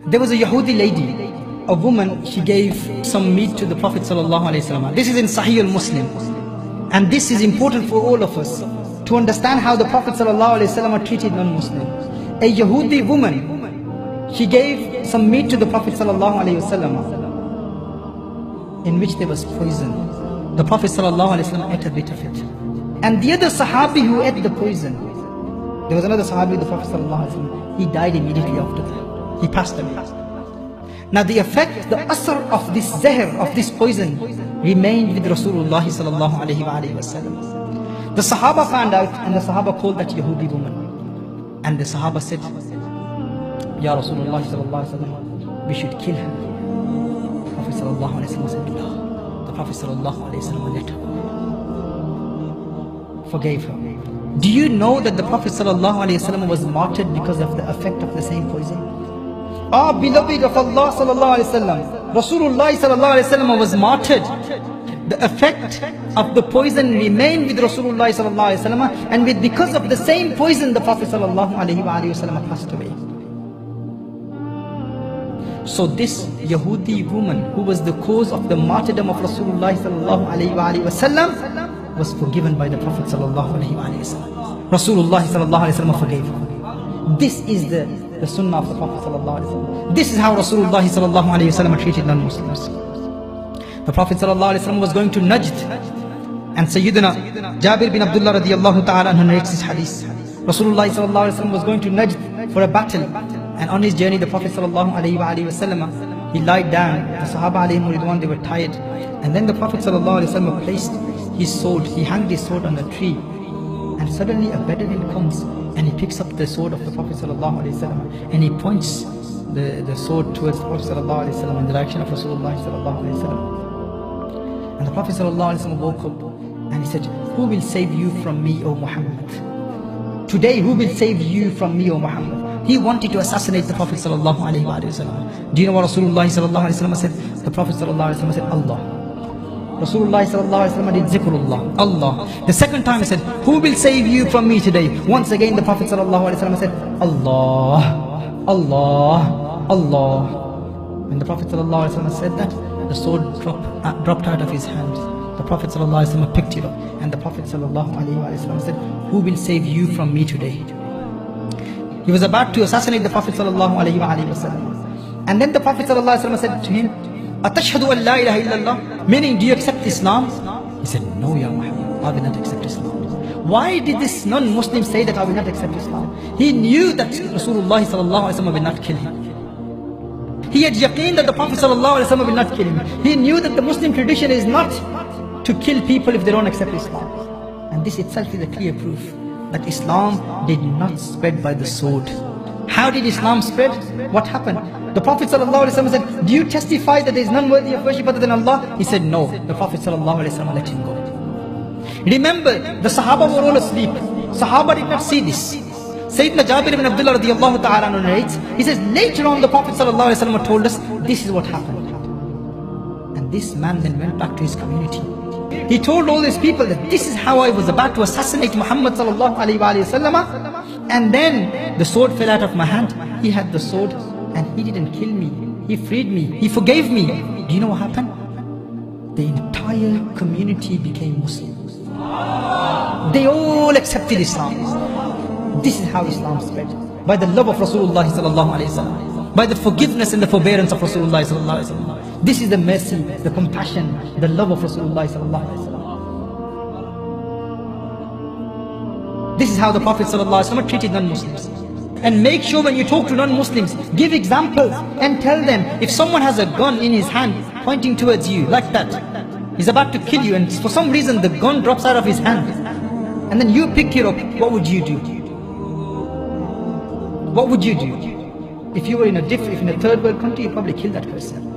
There was a Yahudi lady, a woman, she gave some meat to the Prophet ﷺ. This is in Sahih al-Muslim. And this is important for all of us to understand how the Prophet ﷺ treated non-Muslims. A Yahudi woman, she gave some meat to the Prophet ﷺ in which there was poison. The Prophet ﷺ ate a bit of it. And the other Sahabi who ate the poison, there was another Sahabi, the Prophet ﷺ, he died immediately after that. He passed away. Now the effect, the asr of this zahr, of this poison, remained with Rasulullah sallallahu alayhi wa sallam. The Sahaba found out, and the Sahaba called that Yahudi woman. And the Sahaba said, Ya Rasulullah sallallahu alayhi wa sallam, we should kill her. The Prophet sallallahu alayhi wa sallam said, no. The Prophet sallallahu alayhi wa sallam let her, forgave her. Do you know that the Prophet sallallahu alayhi wa sallam was martyred because of the effect of the same poison? Our beloved of Allah sallallahu alayhi wa sallam, Rasulullah sallallahu alayhi wa sallam was martyred. The effect of the poison remained with Rasulullah sallallahu alayhi wa sallam, and because of the same poison the Prophet sallallahu alayhi wa sallam passed away. So this Yahudi woman who was the cause of the martyrdom of Rasulullah sallallahu alayhi wa sallam was forgiven by the Prophet sallallahu alayhi wa sallam. Rasulullah sallallahu alayhi wa sallam forgave her. This is the sunnah of the Prophet sallallahu alayhi wa sallam. This is how Rasulullah sallallahu alayhi wa sallam treated non-Muslims. The Prophet sallallahu alayhi wa sallam was going to Najd, and Sayyidina Jabir bin Abdullah radiyallahu ta'ala anhu narrates this hadith. Rasulullah sallallahu alayhi wa sallam was going to Najd for a battle, and on his journey the Prophet sallallahu alayhi wa sallam, he lied down. The Sahaba alayhim ridwan, they were tired, and then the Prophet sallallahu alayhi wa sallam placed his sword, he hanged his sword on a tree, and suddenly a Bedouin comes and he picks up the sword of the Prophet sallallahu alayhi wa sallam, and he points the sword towards the Prophet sallallahu alayhi wa sallam in the direction of Rasulullah sallallahu alayhi wa sallam. And the Prophet sallallahu alayhi wa sallam woke up and he said, who will save you from me, O Muhammad? Today, who will save you from me, O Muhammad? He wanted to assassinate the Prophet sallallahu alayhi wa sallam. Do you know what Rasulullah sallallahu alayhi wa sallam said? The Prophet sallallahu alayhi wa sallam said, Allah. Rasulullah sallallahu alayhi wa sallam did zikrullah, Allah. The second time he said, who will save you from me today? Once again the Prophet sallallahu alayhi wa sallam said, Allah, Allah, Allah. When the Prophet sallallahu alayhi wa sallam said that, the sword dropped out of his hand. The Prophet sallallahu alayhi wa sallam picked it up, and the Prophet sallallahu alayhi wa sallam said, who will save you from me today? He was about to assassinate the Prophet sallallahu alayhi wa sallam. And then the Prophet sallallahu alayhi wa sallam said to him, Atashhadu an la ilaha illallah, meaning, do you accept Islam? He said, no, Ya Muhammad, I will not accept Islam. Why did this non-Muslim say that I will not accept Islam? He knew that Rasulullah sallallahu alayhi wa sallam will not kill him. He had yaqeen that the Prophet sallallahu alayhi wa sallam will not kill him. He knew that the Muslim tradition is not to kill people if they don't accept Islam. And this itself is a clear proof that Islam did not spread by the sword. How did Islam spread? What happened? The Prophet ﷺ said, do you testify that there is none worthy of worship other than Allah? He said, no. The Prophet ﷺ let him go. Remember, the Sahaba were all asleep. Sahaba did not see this. Sayyidina Jabir ibn Abdullah radiyallahu ta'ala narrates, he says, later on the Prophet ﷺ told us, this is what happened. And this man then went back to his community. He told all these people that this is how I was about to assassinate Muhammad sallallahu alayhi wa sallam, and then the sword fell out of my hand. He had the sword and he didn't kill me. He freed me. He forgave me. Do you know what happened? The entire community became Muslims. They all accepted Islam. This is how Islam spread. By the love of Rasulullah sallallahu alayhi wa sallam. By the forgiveness and the forbearance of Rasulullah sallallahu alayhi wa sallam. This is the mercy, the compassion, the love of Rasulullah sallallahu alayhi wa sallam. This is how the Prophet sallallahu alayhi wa sallam treated non-Muslims. And make sure when you talk to non-Muslims, give examples and tell them, if someone has a gun in his hand pointing towards you like that, he's about to kill you, and for some reason the gun drops out of his hand, and then you pick it up, what would you do? What would you do? If you were in a third world country, you'd probably kill that person.